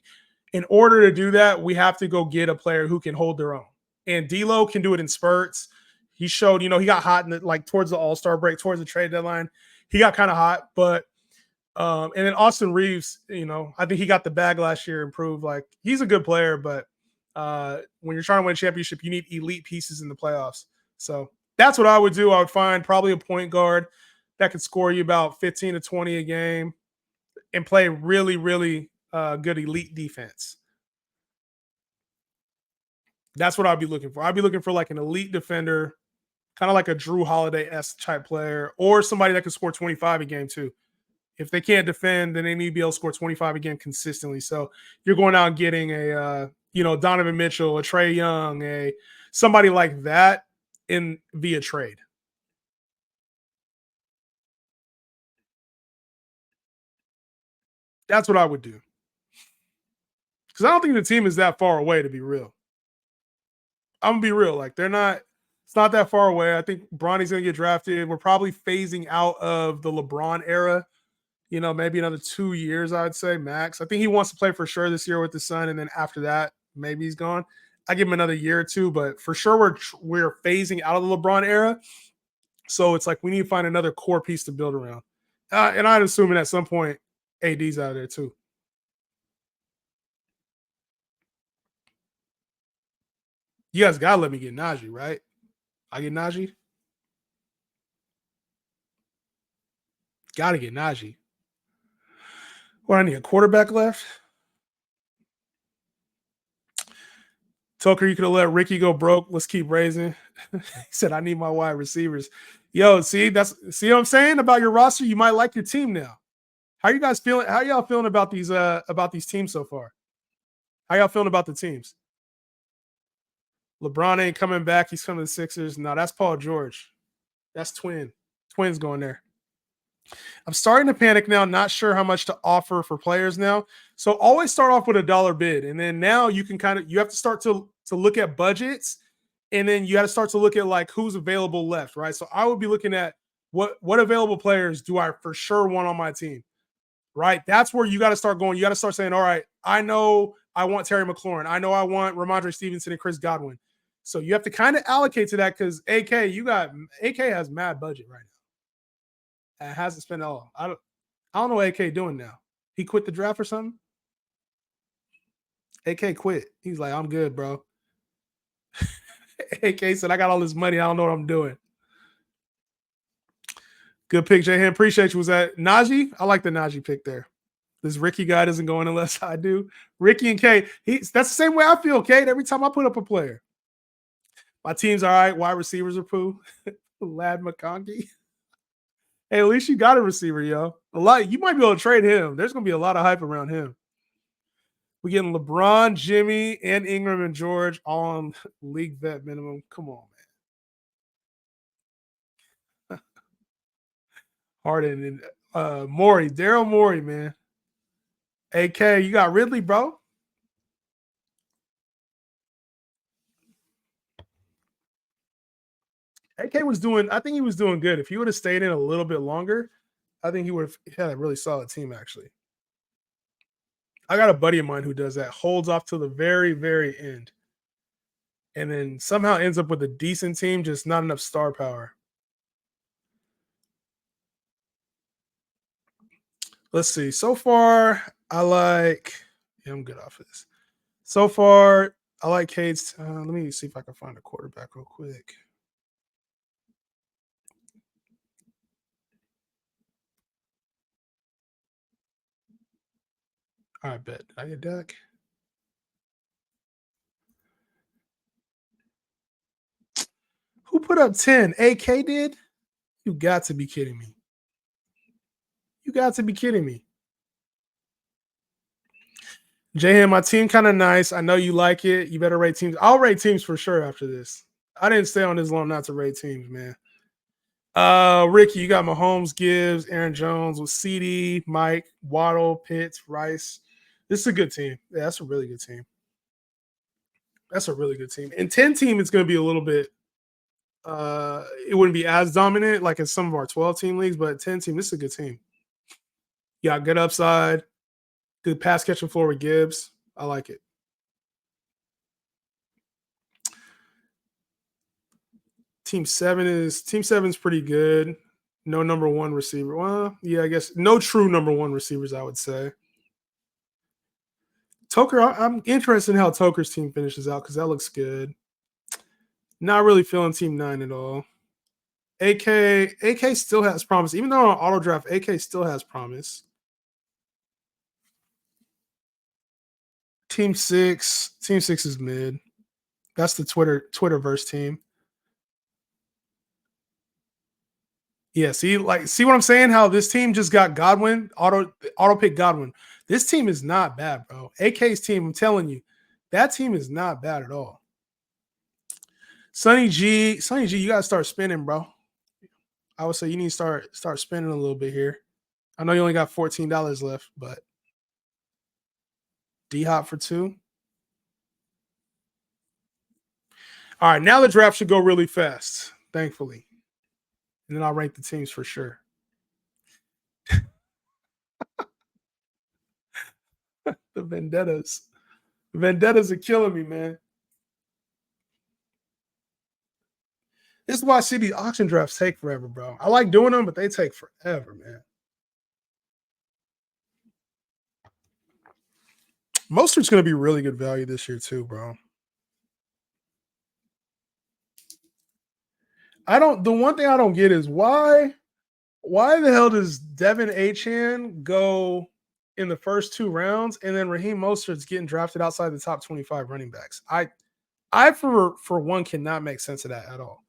in order to do that, we have to go get a player who can hold their own. And D'Lo can do it in spurts. He showed, he got hot in like towards the All-Star break, towards the trade deadline. He got kind of hot, but and then Austin Reeves, I think he got the bag last year, improved. Like he's a good player, but when you're trying to win a championship, you need elite pieces in the playoffs. So that's what I would do. I would find probably a point guard that could score you about 15 to 20 a game and play really, really good elite defense. That's what I'd be looking for. I'd be looking for like an elite defender, kind of like a Drew Holiday-esque type player, or somebody that can score 25 a game too. If they can't defend, then they need to be able to score 25 again consistently. So you're going out and getting Donovan Mitchell, a Trae Young, somebody like that in via trade. That's what I would do. Because I don't think the team is that far away, to be real. I'm gonna be real. Like it's not that far away. I think Bronny's gonna get drafted. We're probably phasing out of the LeBron era. Maybe another 2 years, I'd say max. I think he wants to play for sure this year with the Sun, and then after that, maybe he's gone. I give him another year or two, but for sure we're phasing out of the LeBron era. So it's like we need to find another core piece to build around. And I'd assume at some point AD's out of there too. You guys gotta let me get Najee, right? I get Najee. Gotta get Najee. What, I need a quarterback left? Tucker, you could have let Ricky go broke. Let's keep raising. He said, I need my wide receivers. Yo, see what I'm saying about your roster? You might like your team now. How you guys feeling? How y'all feeling about these teams so far? How y'all feeling about the teams? LeBron ain't coming back. He's coming to the Sixers. No, that's Paul George. That's Twin. Twins going there. I'm starting to panic now, not sure how much to offer for players now. So always start off with a dollar bid. And then now you can you have to start to look at budgets, and then you got to start to look at like who's available left, right? So I would be looking at what available players do I for sure want on my team, right? That's where you got to start going. You got to start saying, all right, I know I want Terry McLaurin. I know I want Ramondre Stevenson and Chris Godwin. So you have to kind of allocate to that because AK has mad budget right now. It hasn't spent all. I don't know what AK doing now. He quit the draft or something? AK quit. He's like, I'm good, bro. AK said, I got all this money. I don't know what I'm doing. Good pick, J. Appreciate you. Was that Najee? I like the Najee pick there. This Ricky guy doesn't go in unless I do. Ricky and Kate, that's the same way I feel, Kate, every time I put up a player. My team's all right. Wide receivers are poo. Lad McConkey. Hey, at least you got a receiver, yo. You might be able to trade him. There's going to be a lot of hype around him. We getting LeBron, Jimmy, and Ingram and George all on league vet minimum. Come on, man. Harden and Morey, Daryl Morey, man. AK, you got Ridley, bro. AK was doing, I think he was doing good. If he would have stayed in a little bit longer, I think he would have had a really solid team, actually. I got a buddy of mine who does that, holds off till the very, very end, and then somehow ends up with a decent team, just not enough star power. Let's see. So far, I'm good off of this. So far, I like Cade's. Let me see if I can find a quarterback real quick. I bet. Did I get Dak? Who put up 10? AK did? You got to be kidding me. You got to be kidding me. Jahan, my team kind of nice. I know you like it. You better rate teams. I'll rate teams for sure after this. I didn't stay on this long not to rate teams, man. Ricky, you got Mahomes, Gibbs, Aaron Jones with CD, Mike, Waddle, Pitts, Rice. This is a good team. Yeah, that's a really good team. That's a really good team. And 10 team, it's going to be a little bit. It wouldn't be as dominant like in some of our 12 team leagues, but 10 team, this is a good team. You got good upside, good pass catching floor with Gibbs. I like it. Team seven's pretty good. No number one receiver. Well, yeah, I guess no true number one receivers, I would say. Toker, I'm interested in how Toker's team finishes out because that looks good. Not really feeling team 9 at all. AK still has promise. Even though on auto draft, AK still has promise. Team 6 is mid. That's the Twitterverse team. Yeah, see what I'm saying? How this team just got Godwin, auto pick Godwin. This team is not bad, bro. AK's team, I'm telling you, that team is not bad at all. Sonny G, you gotta start spinning, bro. I would say you need to start spending a little bit here. I know you only got $14 left, but D Hop for 2. All right, now the draft should go really fast, thankfully. And then I'll rank the teams for sure. The vendettas. Vendettas are killing me, man. This is why I see these auction drafts take forever, bro. I like doing them, but they take forever, man. Mostert's going to be really good value this year, too, bro. The one thing I don't get is why the hell does Devin Achan go in the first 2 rounds and then Raheem Mostert's getting drafted outside the top 25 running backs? I for one cannot make sense of that at all.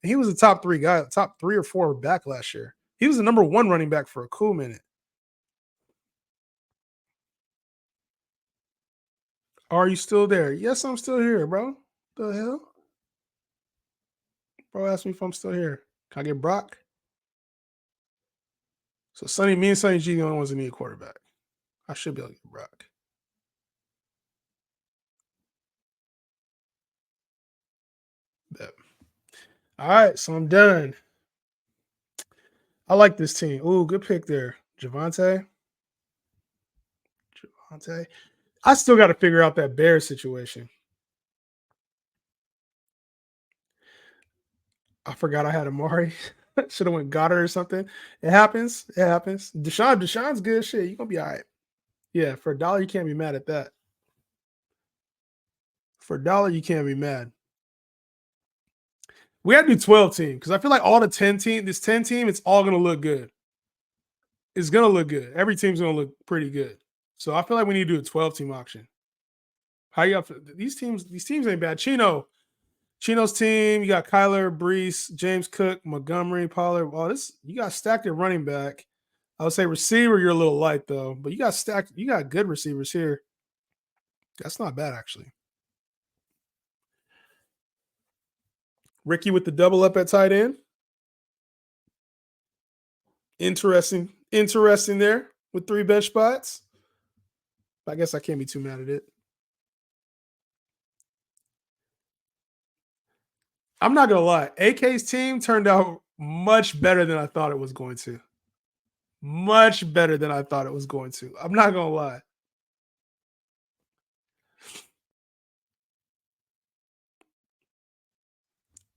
He was a top 3 guy, top 3 or 4 back last year. He was the number 1 running back for a cool minute. Are you still there? Yes, I'm still here, bro. The hell? Bro asked me if I'm still here. Can I get Brock? So me and Sonny G the only ones that need a quarterback. I should be able to get Brock. Bet. All right, so I'm done. I like this team. Ooh, good pick there. Javante. I still got to figure out that Bears situation. I forgot I had Amari. Should have went Goddard or something. It happens. It happens. Deshaun's good shit. You're gonna be all right. Yeah, for $1, you can't be mad at that. For $1, you can't be mad. We had to do 12 team because I feel like all the 10 team, this 10 team, it's all gonna look good. It's gonna look good. Every team's gonna look pretty good. So I feel like we need to do a 12 team auction. How you up? These teams ain't bad. Chino's team, you got Kyler, Brees, James Cook, Montgomery, Pollard. Well, this you got stacked at running back. I would say receiver, you're a little light though, but you got stacked. You got good receivers here. That's not bad actually. Ricky with the double up at tight end. Interesting there with 3 bench spots. I guess I can't be too mad at it. I'm not gonna lie. AK's team turned out much better than I thought it was going to. Much better than I thought it was going to. I'm not gonna lie.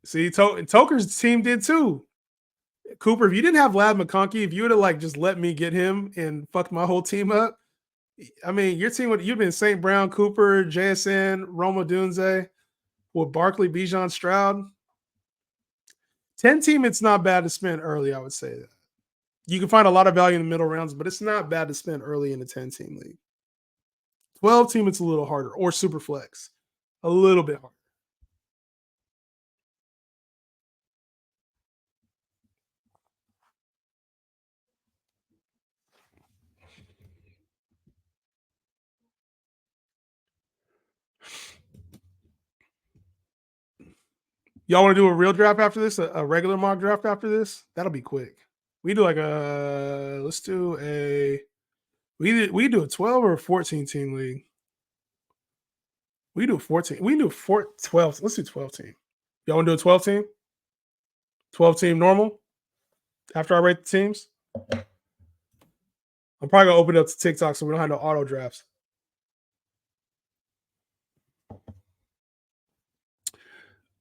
See, Toker's team did too. Cooper, if you didn't have Lad McConkey, if you would have like just let me get him and fucked my whole team up, I mean, your team would you've been St. Brown, Cooper, JSN, Roma Dunze, with Barkley, Bijan Stroud. 10 team, it's not bad to spend early, I would say that. You can find a lot of value in the middle rounds, but it's not bad to spend early in the 10 team league. 12 team, it's a little harder, or super flex. A little bit harder. Y'all want to do a real draft after this? A regular mock draft after this? That'll be quick. We do like a let's do a we do a 12 or a 14 team league. We do 14. We do 12. Let's do 12 team. Y'all want to do a 12 team? 12 team normal? After I rate the teams? I'm probably gonna open it up to TikTok so we don't have no auto drafts.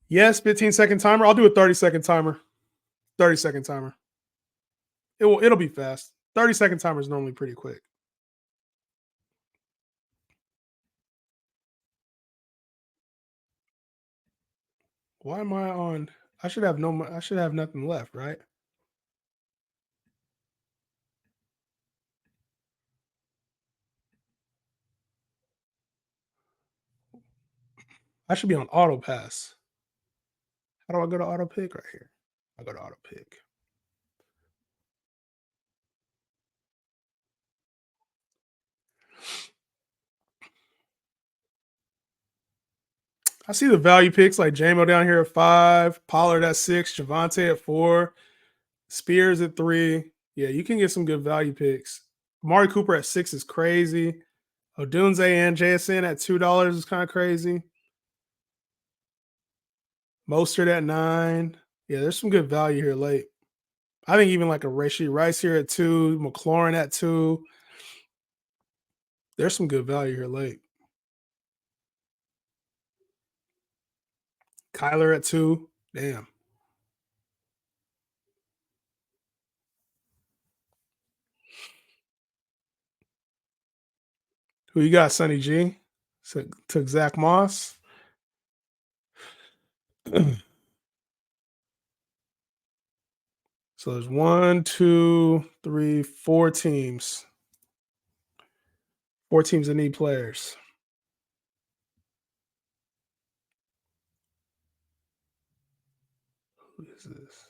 Yes, 15-second timer. I'll do a 30-second timer. 30-second timer. It'll be fast. 30-second timer is normally pretty quick. Why am I on? I should have nothing left, right? I should be on auto pass. How do I go to auto pick right here? I go to auto pick. I see the value picks like JMO down here at 5, Pollard at 6, Javante at 4, Spears at 3. Yeah, you can get some good value picks. Amari Cooper at 6 is crazy. Odunze and JSN at $2 is kind of crazy. Mostert at 9. Yeah, there's some good value here late. I think even like a Rashee Rice here at 2, McLaurin at 2. There's some good value here late. Kyler at 2. Damn. Who you got, Sonny G? So, took Zach Moss. So there's 1, 2, 3, 4 teams. 4 teams that need players. Who is this?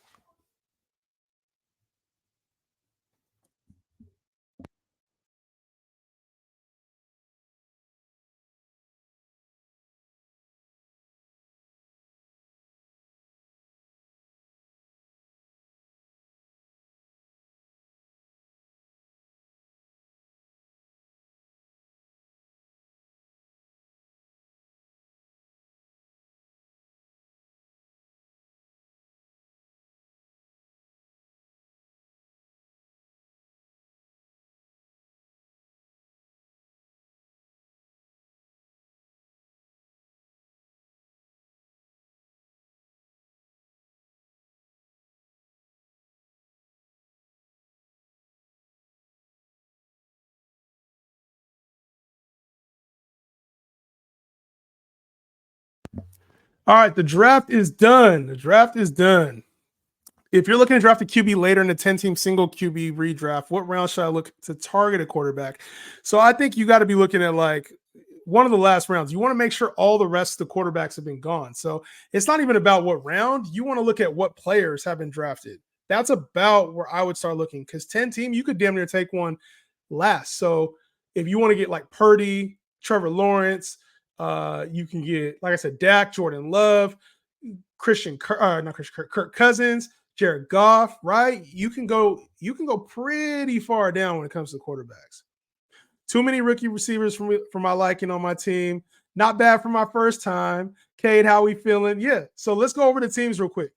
All right, the draft is done. The draft is done. If you're looking to draft a QB later in the 10-team single QB redraft, what round should I look to target a quarterback? So I think you got to be looking at like one of the last rounds. You want to make sure all the rest of the quarterbacks have been gone. So it's not even about what round. You want to look at what players have been drafted. That's about where I would start looking because 10-team, you could damn near take one last. So if you want to get like Purdy, Trevor Lawrence, you can get, like I said, Dak, Jordan Love, Kirk Cousins, Jared Goff, right? You can go pretty far down when it comes to quarterbacks. Too many rookie receivers for my liking on my team. Not bad for my first time. Cade, how we feeling? Yeah. So let's go over the teams real quick.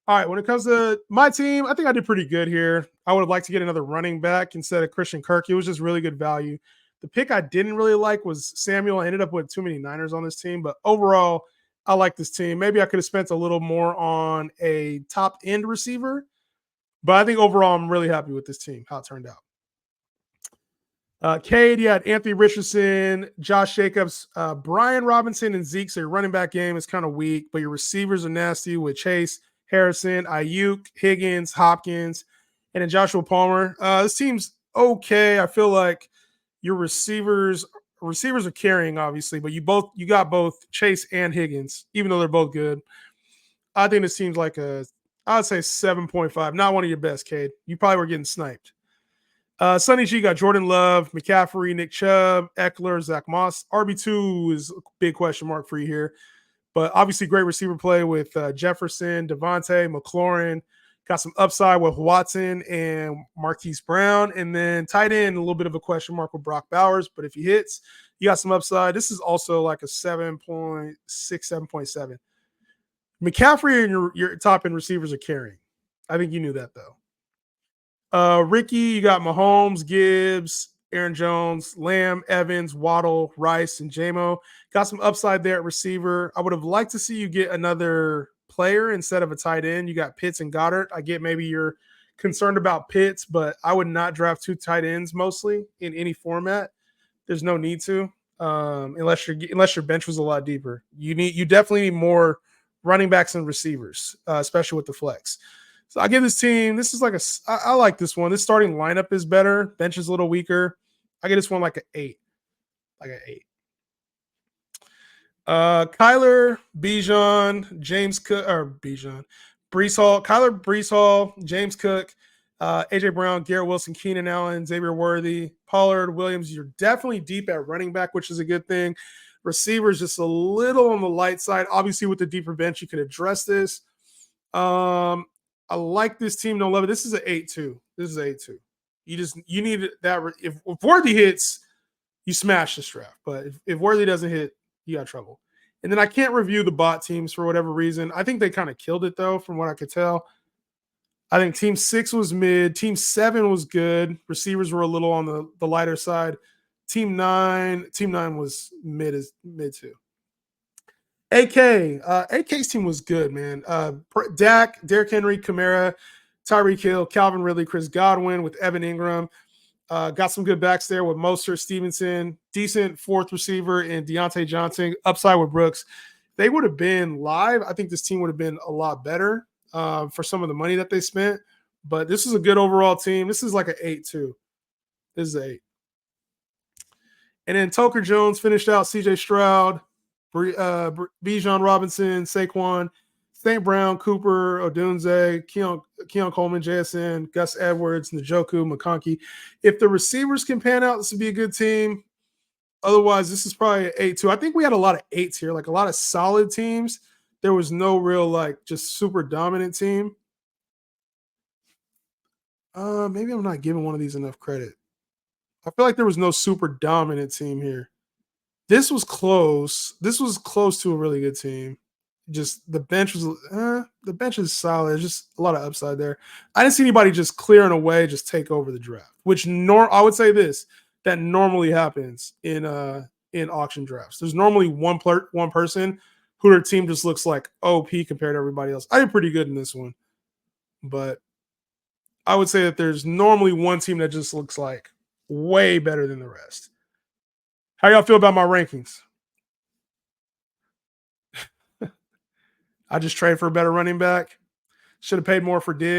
All right. When it comes to my team, I think I did pretty good here. I would have liked to get another running back instead of Christian Kirk. It was just really good value. The pick I didn't really like was Samuel. I ended up with too many Niners on this team, but overall, I like this team. Maybe I could have spent a little more on a top end receiver, but I think overall, I'm really happy with this team, how it turned out. Cade, you had Anthony Richardson, Josh Jacobs, Brian Robinson, and Zeke. So your running back game is kind of weak, but your receivers are nasty with Chase, Harrison, Ayuk, Higgins, Hopkins, and then Joshua Palmer. This team's okay. I feel like your receivers are carrying, obviously, but you got both Chase and Higgins, even though they're both good. I think this seems like I'd say 7.5. Not one of your best, Cade. You probably were getting sniped. Sonny G got Jordan Love, McCaffrey, Nick Chubb, Eckler, Zach Moss. RB2 is a big question mark for you here. But obviously, great receiver play with Jefferson, Devontae, McLaurin. Got some upside with Watson and Marquise Brown. And then tight end, a little bit of a question mark with Brock Bowers. But if he hits, you got some upside. This is also like a 7.6, 7.7. McCaffrey and your top end receivers are carrying. I think you knew that, though. Ricky, you got Mahomes, Gibbs, Aaron Jones, Lamb, Evans, Waddle, Rice, and JMO. Got some upside there at receiver. I would have liked to see you get another player instead of a tight end. You got Pitts and Goddard. I get maybe you're concerned about Pitts, but I would not draft 2 tight ends mostly in any format. There's no need to, unless your bench was a lot deeper. You definitely need more running backs and receivers, especially with the flex. So I give this team, this is like I like this one. This starting lineup is better. Bench is a little weaker. I get this one like an 8. Like an 8. Kyler, Bijan, James Cook, or Bijan, Brees Hall, Kyler, Brees Hall, James Cook, AJ Brown, Garrett Wilson, Keenan Allen, Xavier Worthy, Pollard, Williams. You're definitely deep at running back, which is a good thing. Receivers just a little on the light side. Obviously, with the deeper bench, you can address this. I like this team. Don't love it. This is an 8-2. This is 8-2. You need that. If Worthy hits, you smash this draft. But if Worthy doesn't hit, you got trouble. And then I can't review the bot teams for whatever reason. I think they kind of killed it, though, from what I could tell. I think Team 6 was mid. Team 7 was good. Receivers were a little on the lighter side. Team 9 was mid too. AK's team was good, man. Dak, Derrick Henry, Kamara, Tyreek Hill, Calvin Ridley, Chris Godwin with Evan Ingram. Got some good backs there with Mostert, Stevenson, decent fourth receiver, and Deontay Johnson. Upside with Brooks. They would have been live. I think this team would have been a lot better for some of the money that they spent. But this is a good overall team. This is like an 8 too. This is 8. And then Toker Jones finished out CJ Stroud, Bijan Robinson, Saquon, St. Brown, Cooper, Odunze, Keon Coleman, JSN, Gus Edwards, Njoku, McConkey. If the receivers can pan out, this would be a good team. Otherwise, this is probably an 8-2. I think we had a lot of 8s here, like a lot of solid teams. There was no real, like, just super dominant team. Maybe I'm not giving one of these enough credit. I feel like there was no super dominant team here. This was close. This was close to a really good team. Just the bench was the bench is solid. There's just a lot of upside there. I didn't see anybody just clearing away, just take over the draft. Which I would say this that normally happens in auction drafts. There's normally one person who their team just looks like OP compared to everybody else. I did pretty good in this one, but I would say that there's normally one team that just looks like way better than the rest. How y'all feel about my rankings? I just trade for a better running back. Should have paid more for Diggs.